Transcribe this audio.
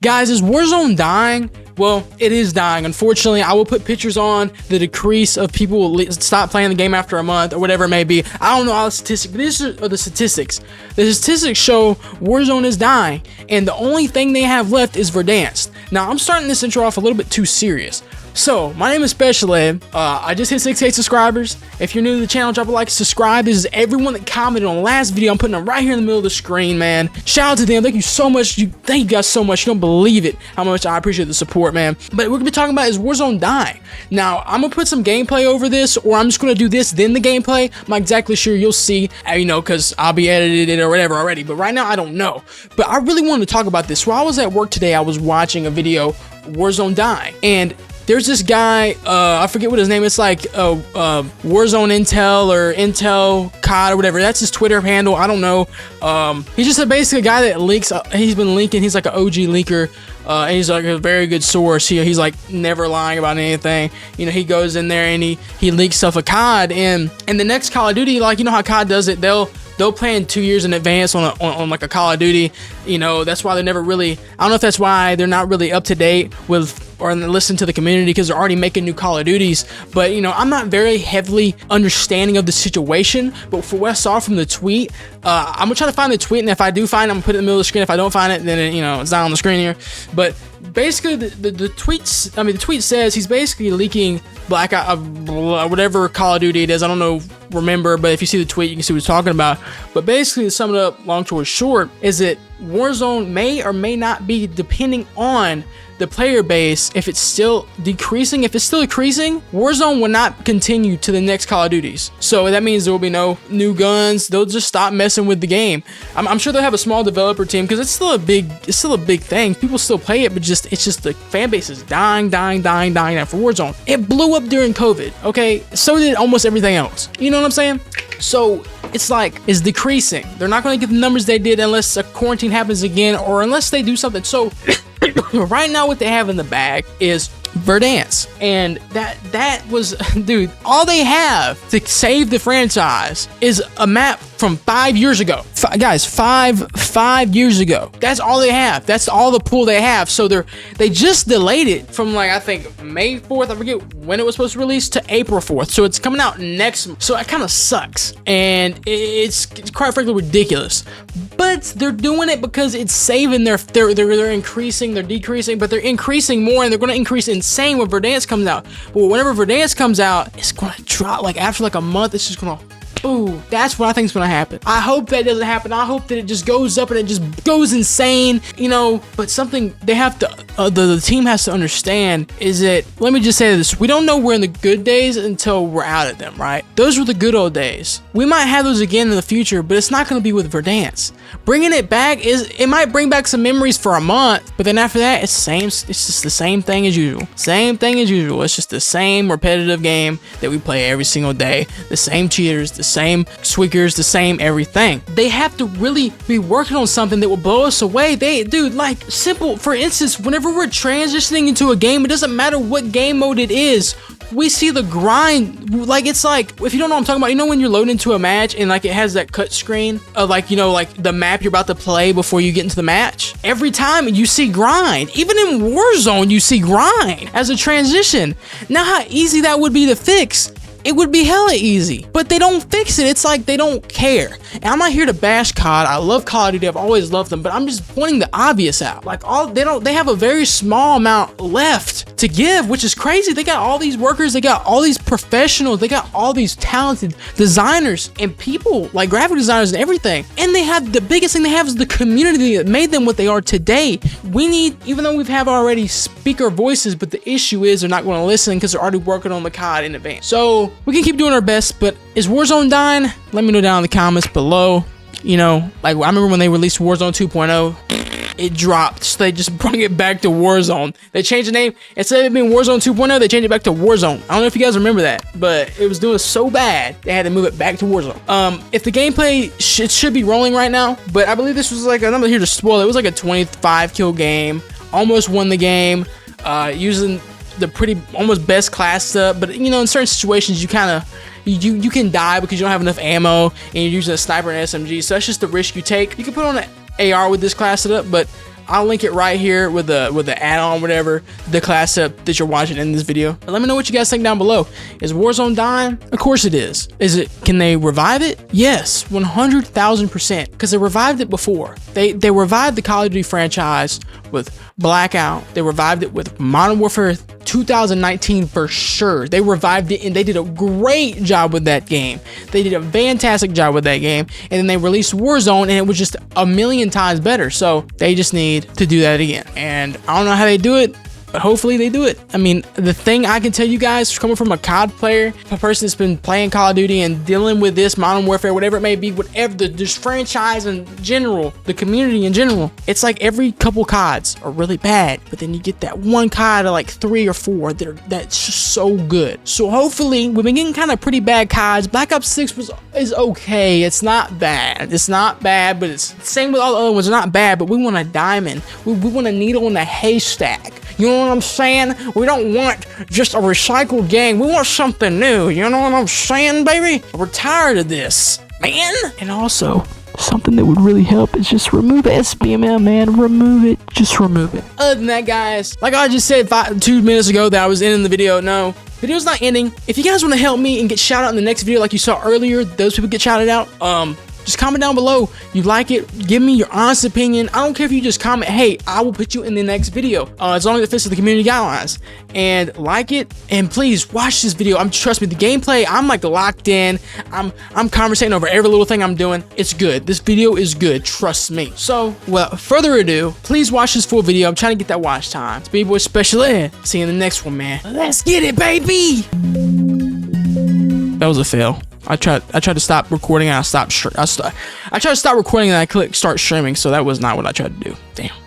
Guys, is Warzone dying? Well, it is dying. Unfortunately, I will put pictures on the decrease of people will stop playing the game after a month or whatever it may be. I don't know all the statistics, but these are the statistics. The statistics show Warzone is dying, and the only thing they have left is Verdansk. Now, I'm starting this intro off a little bit too serious. So, my name is Special-edd. I just hit 68 subscribers. If you're new to the channel, drop a like, subscribe. This is everyone that commented on the last video. I'm putting them right here in the middle of the screen, man. Shout out to them. Thank you so much. Thank you guys so much. You don't believe it, how much I appreciate the support, man. But what we're going to be talking about is Warzone dying. Now, I'm going to put some gameplay over this, or I'm just going to do this, then the gameplay. I'm not exactly sure. You'll see, you know, because I'll be edited it or whatever already. But right now, I don't know. But I really wanted to talk about this. While I was at work today, I was watching a video, Warzone dying. And there's this guy, I forget what his name is. It's like Warzone Intel or Intel COD or whatever. That's his Twitter handle. I don't know. He's just basically a guy that leaks. He's been leaking. He's like an OG leaker. And he's like a very good source. He's like never lying about anything. You know, he goes in there and he leaks stuff of COD. And the next Call of Duty, like, you know how COD does it, they'll plan 2 years in advance on like a Call of Duty. You know, that's why they're never really, I don't know if that's why they're not really up to date with or listen to the community, because they're already making new Call of Duties. But, you know, I'm not very heavily understanding of the situation, but for what I saw from the tweet, I'm gonna try to find the tweet, and if I do find it, I'm gonna put it in the middle of the screen. If I don't find it, then you know, it's not on the screen here. But basically the tweets, I mean, the tweet says he's basically leaking whatever Call of Duty it is. I don't know, remember, but if you see the tweet, you can see what he's talking about. But basically, to sum it up, long story short, is that Warzone may or may not be, depending on the player base. If it's still decreasing, if it's still increasing, Warzone will not continue to the next Call of Duties. So that means there will be no new guns. They'll just stop messing with the game. I'm sure they'll have a small developer team, because it's still a big thing. People still play it, but it's just the fan base is dying out for Warzone. It blew up during COVID, okay? So did almost everything else. You know what I'm saying? So it's like, it's decreasing. They're not going to get the numbers they did unless a quarantine happens again, or unless they do something. So right now what they have in the bag is Verdansk, and that was, dude, all they have to save the franchise is a map from 5 years ago. Guys, five years ago. That's all they have. That's all the pool they have. So they just delayed it from, like, I think May 4th, I forget when it was supposed to release, to April 4th. So it's coming out next month. So it kind of sucks, and it's quite frankly ridiculous. But they're doing it because it's saving they're increasing, they're decreasing, but they're increasing more, and they're going to increase insane when Verdansk comes out. But whenever Verdansk comes out, it's going to drop. Like, after like a month, it's just going to, ooh, that's what I think is going to happen. I hope that doesn't happen. I hope that it just goes up and it just goes insane, you know. But something they have to, the team has to understand is that, let me just say this, we don't know we're in the good days until we're out of them, right? Those were the good old days. We might have those again in the future, but it's not going to be with Verdansk. Bringing it back it might bring back some memories for a month, but then after that, it's just the same thing as usual. Same thing as usual. It's just the same repetitive game that we play every single day. The same cheaters, the same squeakers, the same everything. They have to really be working on something that will blow us away. Dude, like, simple, for instance, whenever we're transitioning into a game, it doesn't matter what game mode it is, we see the grind. Like, it's like, if you don't know what I'm talking about, you know when you're loading into a match and like it has that cut screen of, like, you know, like the map you're about to play before you get into the match? Every time you see grind. Even in Warzone, you see grind as a transition. Now, how easy that would be to fix. It would be hella easy, but they don't fix it. It's like they don't care. And I'm not here to bash COD. I love Call of Duty. I've always loved them, but I'm just pointing the obvious out. Like, they have a very small amount left to give, which is crazy. They got all these workers, they got all these professionals, they got all these talented designers and people, like graphic designers and everything. And they have, the biggest thing they have is the community that made them what they are today. We need, even though we've have already speaker voices, but the issue is they're not going to listen because they're already working on the COD in advance. So we can keep doing our best, but is Warzone dying? Let me know down in the comments below. You know, like, I remember when they released Warzone 2.0, it dropped, so they just brought it back to Warzone. They changed the name. Instead of it being Warzone 2.0, they changed it back to Warzone. I don't know if you guys remember that, but it was doing so bad, they had to move it back to Warzone. If the gameplay, it should be rolling right now, but I believe this was like, I'm not here to spoil it, it was like a 25 kill game, almost won the game, using the pretty, almost best class stuff, but you know, in certain situations, you kind of, you can die because you don't have enough ammo, and you're using a sniper and SMG, so that's just the risk you take. You can put on an AR with this class setup, but I'll link it right here with the add-on, whatever, the class up that you're watching in this video. And let me know what you guys think down below. Is Warzone dying? Of course it is. Can they revive it? Yes, 100,000%. Because they revived it before. They revived the Call of Duty franchise with Blackout. They revived it with Modern Warfare 2019 for sure. They revived it and they did a great job with that game. They did a fantastic job with that game. And then they released Warzone and it was just a million times better. So they just need to do that again. And I don't know how they do it, but hopefully they do it. I mean, the thing I can tell you guys, coming from a COD player, a person that's been playing Call of Duty and dealing with this Modern Warfare, whatever it may be, whatever this franchise in general, the community in general, it's like every couple CODs are really bad, but then you get that one COD of like 3 or 4 that's just so good. So hopefully we've been getting kind of pretty bad CODs. Black Ops 6 is okay. It's not bad. It's not bad, but it's same with all the other ones. They're not bad, but we want a diamond. We want a needle in a haystack. You know what I'm saying? We don't want just a recycled game. We want something new. You know what I'm saying, baby? We're tired of this, man. And also, something that would really help is just remove SBMM, man. Remove it. Just remove it. Other than that, guys, like I just said 2 minutes ago that I was in the video, no. Video's not ending. If you guys want to help me and get shouted out in the next video like you saw earlier, those people get shouted out, just comment down below. You like it? Give me your honest opinion. I don't care if you just comment, hey, I will put you in the next video, as long as it fits with the community guidelines. And like it, and please watch this video. Trust me, the gameplay, I'm like locked in. I'm conversating over every little thing I'm doing. It's good. This video is good. Trust me. So, without further ado, please watch this full video. I'm trying to get that watch time. It's B-Boy Special-edd. See you in the next one, man. Let's get it, baby. That was a fail. I tried to stop recording and I tried to stop recording and I clicked start streaming, so that was not what I tried to do. Damn.